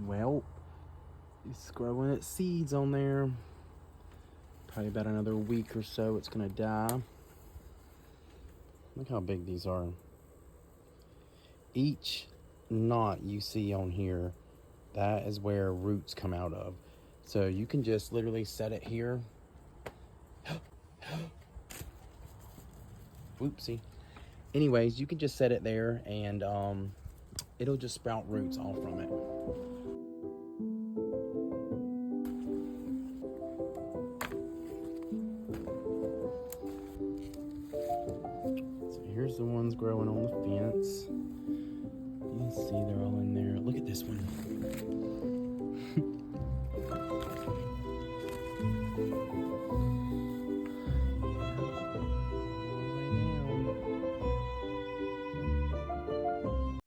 Well, it's growing its seeds on there. Probably about another week or so it's gonna die. Look how big these are. Each knot you see on here, that is where roots come out of. So you can just literally set it here. Oopsie. Anyways, you can just set it there and it'll just sprout roots all from it. So here's the ones growing on the fence. You can see they're all in there. Look at this one.